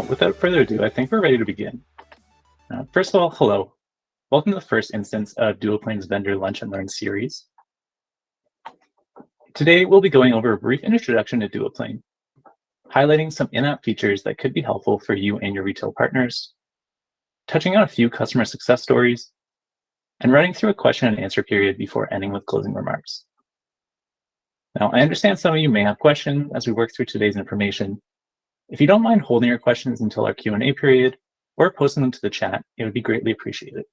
Well, without further ado, I think we're ready to begin. First of all, hello. Welcome to the first instance of Duoplane's Vendor Lunch and Learn series. Today, we'll be going over a brief introduction to Duoplane, highlighting some in-app features that could be helpful for you and your retail partners, touching on a few customer success stories, and running through a question and answer period before ending with closing remarks. Now, I understand some of you may have questions as we work through today's information. If you don't mind holding your questions until our Q&A period or posting them to the chat, it would be greatly appreciated.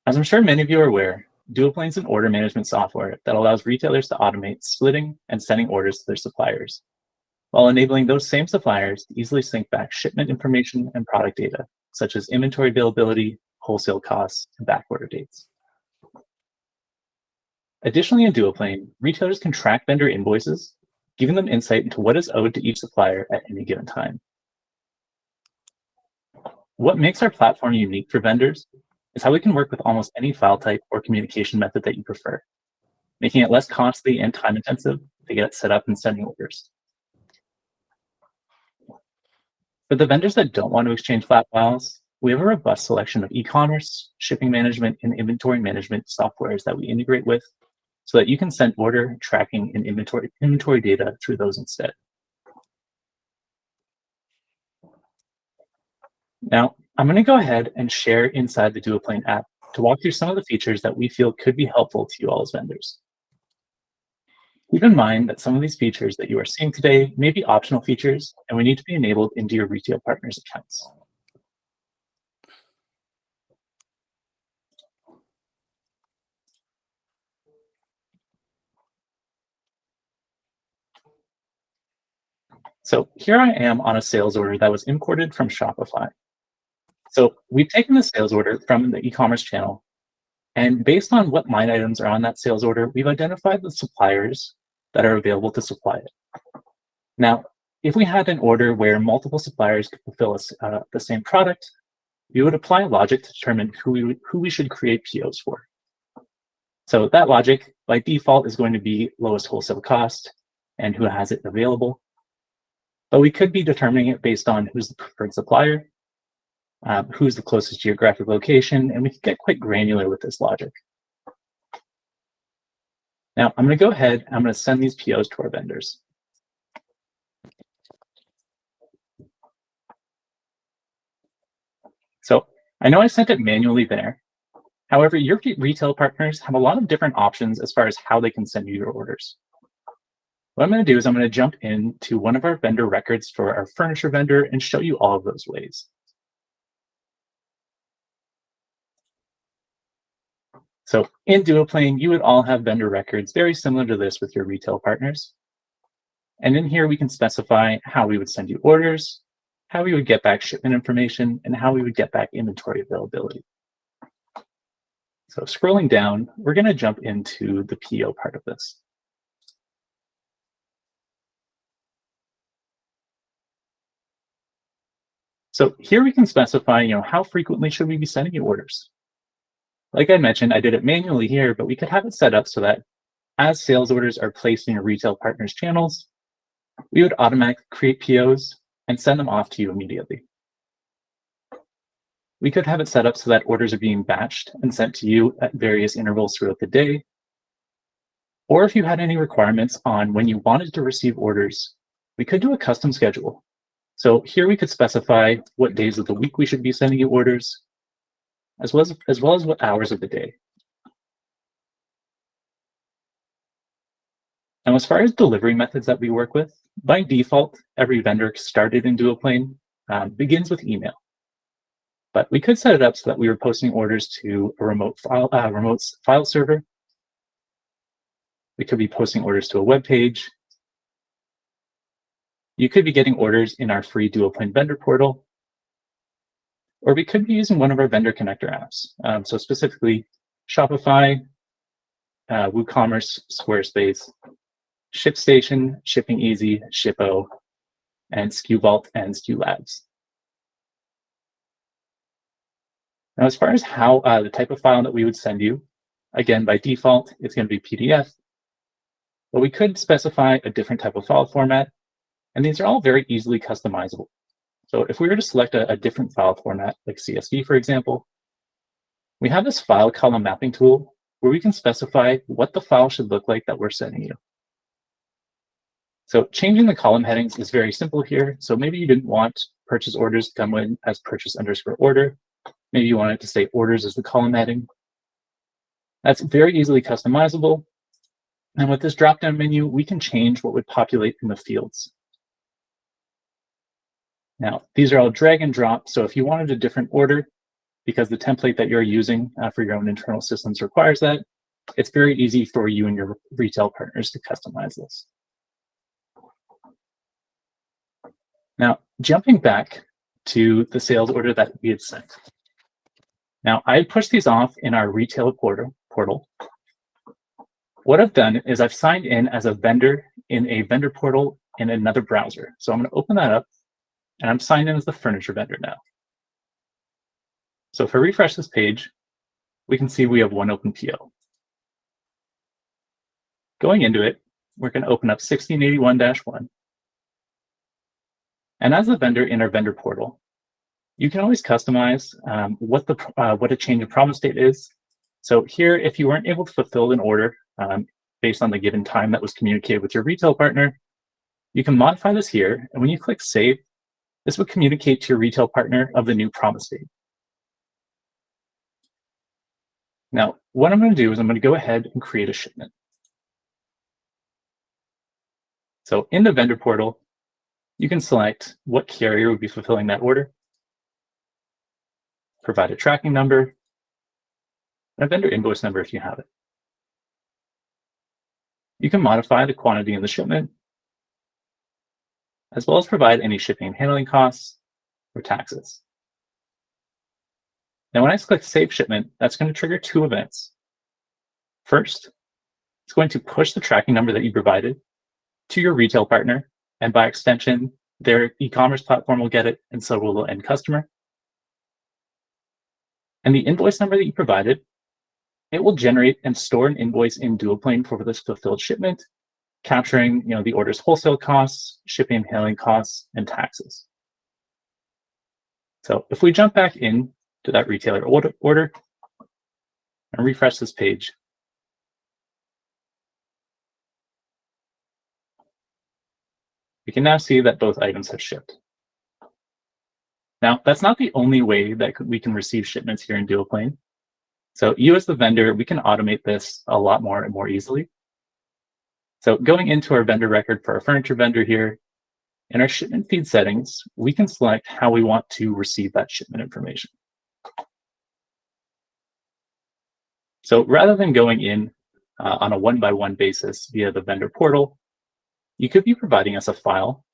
As I'm sure many of you are aware, Duoplane is an order management software that allows retailers to automate splitting and sending orders to their suppliers, while enabling those same suppliers to easily sync back shipment information and product data, such as inventory availability, wholesale costs, and backorder dates. Additionally, in Duoplane, retailers can track vendor invoices, giving them insight into what is owed to each supplier at any given time. What makes our platform unique for vendors is how we can work with almost any file type or communication method that you prefer, making it less costly and time-intensive to get set up and sending orders. For the vendors that don't want to exchange flat files, we have a robust selection of e-commerce, shipping management, and inventory management softwares that we integrate with so that you can send order, tracking, and inventory data through those instead. Now, I'm going to go ahead and share inside the Duoplane app to walk through some of the features that we feel could be helpful to you all as vendors. Keep in mind that some of these features that you are seeing today may be optional features and we need to be enabled into your retail partners' accounts. So here I am on a sales order that was imported from Shopify. So we've taken the sales order from the e-commerce channel, and based on what line items are on that sales order, we've identified the suppliers that are available to supply it. Now, if we had an order where multiple suppliers could fulfill the same product, we would apply logic to determine who we should create POs for. So that logic, by default, is going to be lowest wholesale cost and who has it available. But we could be determining it based on who's the preferred supplier, who's the closest geographic location, and we can get quite granular with this logic. Now, I'm going to go ahead and I'm going to send these POs to our vendors. So I know I sent it manually there. However, your retail partners have a lot of different options as far as how they can send you your orders. What I'm going to do is I'm going to jump into one of our vendor records for our furniture vendor and show you all of those ways. So in Duoplane, you would all have vendor records very similar to this with your retail partners. And in here, we can specify how we would send you orders, how we would get back shipment information, and how we would get back inventory availability. So scrolling down, we're going to jump into the PO part of this. So here we can specify, how frequently should we be sending you orders? Like I mentioned, I did it manually here, but we could have it set up so that as sales orders are placed in your retail partners' channels, we would automatically create POs and send them off to you immediately. We could have it set up so that orders are being batched and sent to you at various intervals throughout the day. Or if you had any requirements on when you wanted to receive orders, we could do a custom schedule. So here we could specify what days of the week we should be sending you orders, as well as what hours of the day. Now, as far as delivery methods that we work with, by default, every vendor started in Duoplane begins with email. But we could set it up so that we were posting orders to a remote file server. We could be posting orders to a web page. You could be getting orders in our free Duoplane vendor portal. Or we could be using one of our vendor connector apps. So specifically, Shopify, WooCommerce, Squarespace, ShipStation, Shipping Easy, Shippo, and SKU Vault and SKU Labs. Now, as far as how the type of file that we would send you, again, by default, it's going to be PDF. But we could specify a different type of file format, and these are all very easily customizable. So if we were to select a different file format, like CSV, for example, we have this file column mapping tool where we can specify what the file should look like that we're sending you. So changing the column headings is very simple here. So maybe you didn't want purchase orders to come in as purchase_order. Maybe you want it to say orders as the column heading. That's very easily customizable. And with this drop-down menu, we can change what would populate in the fields. Now, these are all drag and drop. So if you wanted a different order, because the template that you're using for your own internal systems requires that, it's very easy for you and your retail partners to customize this. Now, jumping back to the sales order that we had sent. Now, I pushed these off in our retail portal. What I've done is I've signed in as a vendor in a vendor portal in another browser. So I'm going to open that up, and I'm signed in as the furniture vendor now. So if I refresh this page, we can see we have one open PO. Going into it, we're going to open up 1681-1. And as the vendor in our vendor portal, you can always customize what a change of promise date is. So here, if you weren't able to fulfill an order based on the given time that was communicated with your retail partner, you can modify this here. And when you click Save, this would communicate to your retail partner of the new promise date. Now, what I'm going to do is I'm going to go ahead and create a shipment. So in the vendor portal, you can select what carrier would be fulfilling that order, provide a tracking number, and a vendor invoice number if you have it. You can modify the quantity in the shipment, as well as provide any shipping and handling costs or taxes. Now, when I click Save Shipment, that's going to trigger two events. First, it's going to push the tracking number that you provided to your retail partner, and by extension, their e-commerce platform will get it, and so will the end customer. And the invoice number that you provided, it will generate and store an invoice in Duoplane for this fulfilled shipment, capturing the order's wholesale costs, shipping and handling costs, and taxes. So if we jump back in to that retailer order and refresh this page, we can now see that both items have shipped. Now, that's not the only way that we can receive shipments here in Duoplane. So you as the vendor, we can automate this a lot more and more easily. So going into our vendor record for our furniture vendor here, in our shipment feed settings, we can select how we want to receive that shipment information. So rather than going in on a one-by-one basis via the vendor portal, you could be providing us a file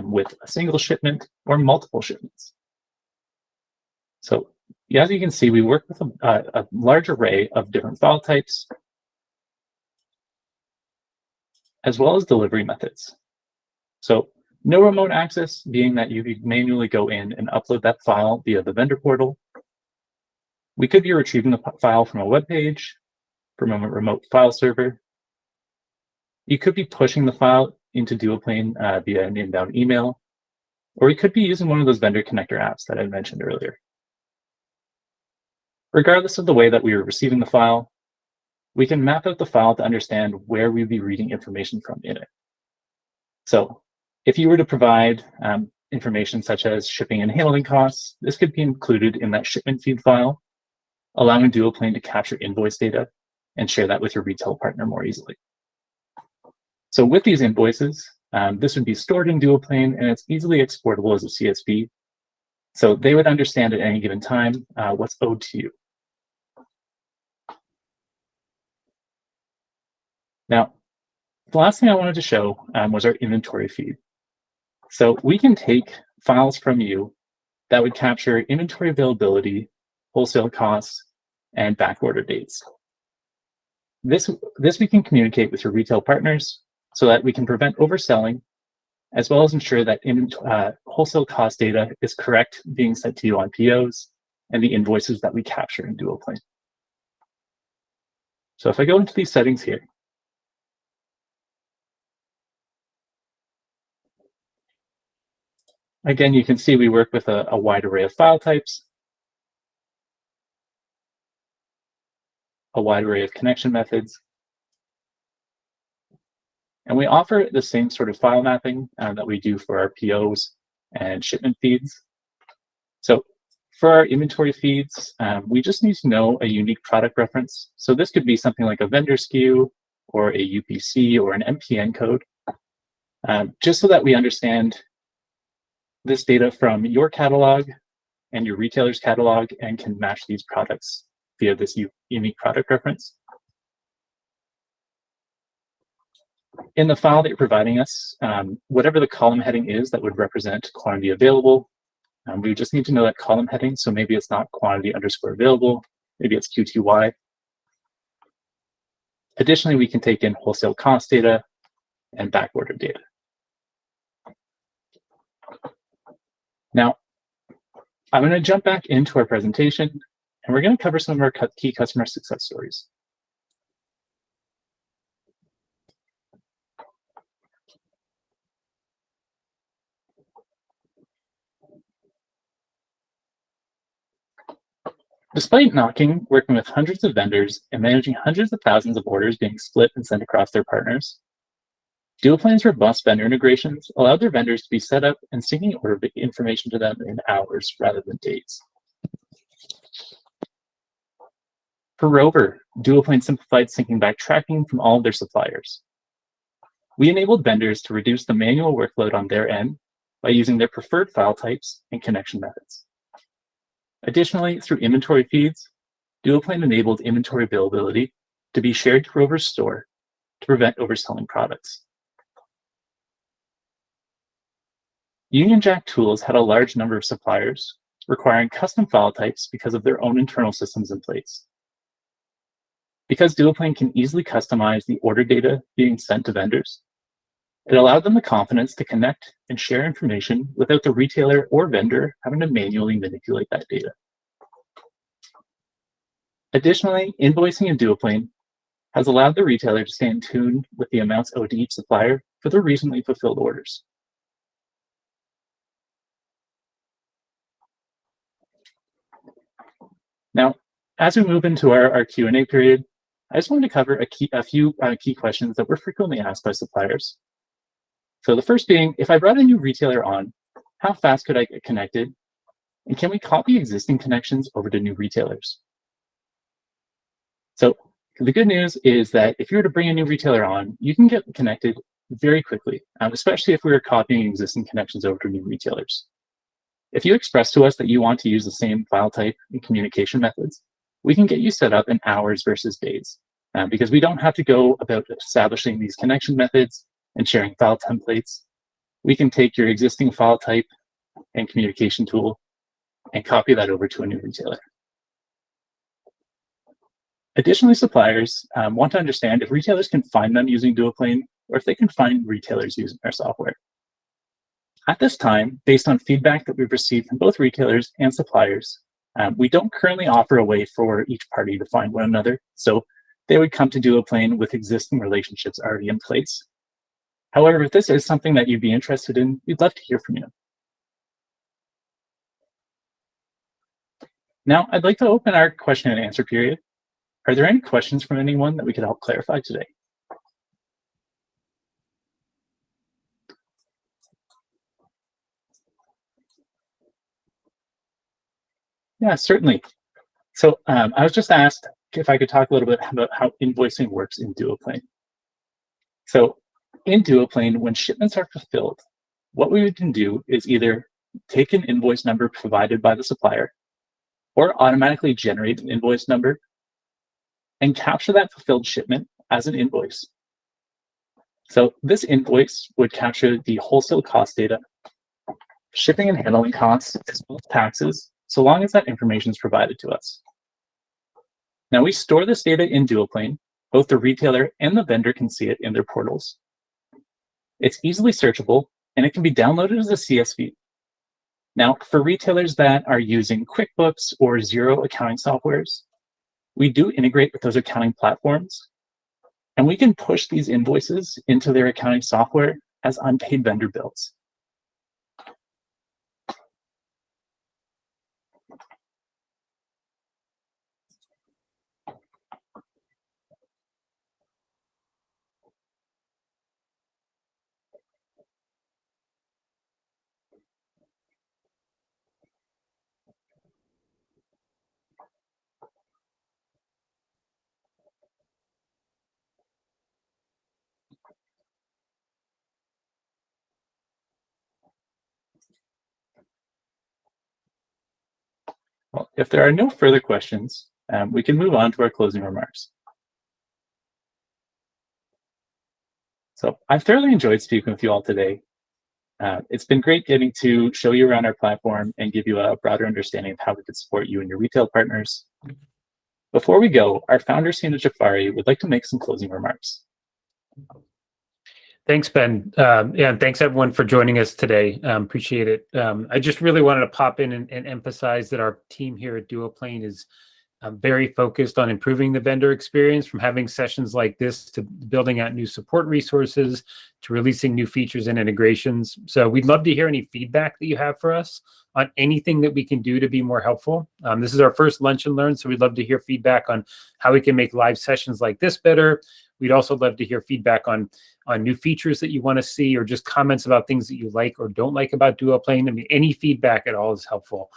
with a single shipment or multiple shipments. So as you can see, we work with a large array of different file types, as well as delivery methods. So no remote access, being that you could manually go in and upload that file via the vendor portal. We could be retrieving the file from a web page, from a remote file server. You could be pushing the file into Duoplane via an inbound email, or you could be using one of those vendor connector apps that I mentioned earlier. Regardless of the way that we are receiving the file, we can map out the file to understand where we'd be reading information from in it. So if you were to provide information such as shipping and handling costs, this could be included in that shipment feed file, allowing Duoplane to capture invoice data and share that with your retail partner more easily. So with these invoices, this would be stored in Duoplane, and it's easily exportable as a CSV. So they would understand at any given time what's owed to you. Now, the last thing I wanted to show was our inventory feed. So we can take files from you that would capture inventory availability, wholesale costs, and backorder dates. This we can communicate with your retail partners so that we can prevent overselling, as well as ensure that wholesale cost data is correct being sent to you on POs and the invoices that we capture in Duoplane. So if I go into these settings here, Again, you can see we work with a wide array of file types, a wide array of connection methods, and we offer the same sort of file mapping that we do for our POs and shipment feeds. So for our inventory feeds, we just need to know a unique product reference. So this could be something like a vendor SKU or a UPC or an MPN code, just so that we understand this data from your catalog and your retailer's catalog and can match these products via this unique product reference. In the file that you're providing us, whatever the column heading is that would represent quantity available, we just need to know that column heading. So maybe it's not quantity underscore available, maybe it's QTY. Additionally, we can take in wholesale cost data and backorder data. Now, I'm going to jump back into our presentation, and we're going to cover some of our key customer success stories. Despite working with hundreds of vendors and managing hundreds of thousands of orders being split and sent across their partners, Duoplane's robust vendor integrations allowed their vendors to be set up and syncing order information to them in hours rather than days. For Rover, Duoplane simplified syncing back tracking from all of their suppliers. We enabled vendors to reduce the manual workload on their end by using their preferred file types and connection methods. Additionally, through inventory feeds, Duoplane enabled inventory availability to be shared to Rover's store to prevent overselling products. Union Jack Tools had a large number of suppliers requiring custom file types because of their own internal systems in place. Because Duoplane can easily customize the order data being sent to vendors, it allowed them the confidence to connect and share information without the retailer or vendor having to manually manipulate that data. Additionally, invoicing in Duoplane has allowed the retailer to stay in tune with the amounts owed to each supplier for their recently fulfilled orders. Now, as we move into our Q&A period, I just wanted to cover a few key questions that were frequently asked by suppliers. So the first being, if I brought a new retailer on, how fast could I get connected? And can we copy existing connections over to new retailers? So the good news is that if you were to bring a new retailer on, you can get connected very quickly, especially if we were copying existing connections over to new retailers. If you express to us that you want to use the same file type and communication methods, we can get you set up in hours versus days, because we don't have to go about establishing these connection methods and sharing file templates. We can take your existing file type and communication tool and copy that over to a new retailer. Additionally, suppliers want to understand if retailers can find them using Duoplane or if they can find retailers using our software. At this time, based on feedback that we've received from both retailers and suppliers, we don't currently offer a way for each party to find one another, so they would come to Duoplane with existing relationships already in place. However, if this is something that you'd be interested in, we'd love to hear from you. Now, I'd like to open our question and answer period. Are there any questions from anyone that we could help clarify today? Yeah, certainly. So I was just asked if I could talk a little bit about how invoicing works in Duoplane. So in Duoplane, when shipments are fulfilled, what we can do is either take an invoice number provided by the supplier or automatically generate an invoice number and capture that fulfilled shipment as an invoice. So this invoice would capture the wholesale cost data, shipping and handling costs, as well as taxes, so long as that information is provided to us. Now we store this data in Duoplane. Both the retailer and the vendor can see it in their portals. It's easily searchable, and it can be downloaded as a CSV. Now, for retailers that are using QuickBooks or Xero accounting softwares, we do integrate with those accounting platforms, and we can push these invoices into their accounting software as unpaid vendor bills. if there are no further questions, we can move on to our closing remarks. So I've thoroughly enjoyed speaking with you all today. It's been great getting to show you around our platform and give you a broader understanding of how we could support you and your retail partners. Before we go, our founder, Sina Jafari, would like to make some closing remarks. Thanks, Ben. And thanks everyone for joining us today. Appreciate it. I just really wanted to pop in and emphasize that our team here at Duoplane is very focused on improving the vendor experience, from having sessions like this to building out new support resources to releasing new features and integrations. So we'd love to hear any feedback that you have for us on anything that we can do to be more helpful. This is our first Lunch and Learn, so we'd love to hear feedback on how we can make live sessions like this better. We'd also love to hear feedback on new features that you want to see, or just comments about things that you like or don't like about Duoplane. I mean, any feedback at all is helpful.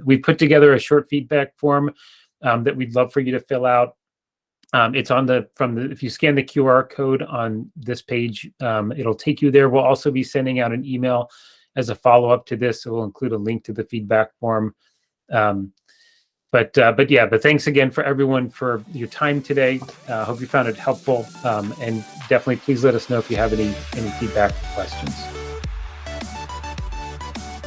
We put together a short feedback form that we'd love for you to fill out. It's on if you scan the QR code on this page, it'll take you there. We'll also be sending out an email as a follow-up to this, so we'll include a link to the feedback form. But thanks again for everyone for your time today. Hope you found it helpful, and definitely please let us know if you have any feedback or questions.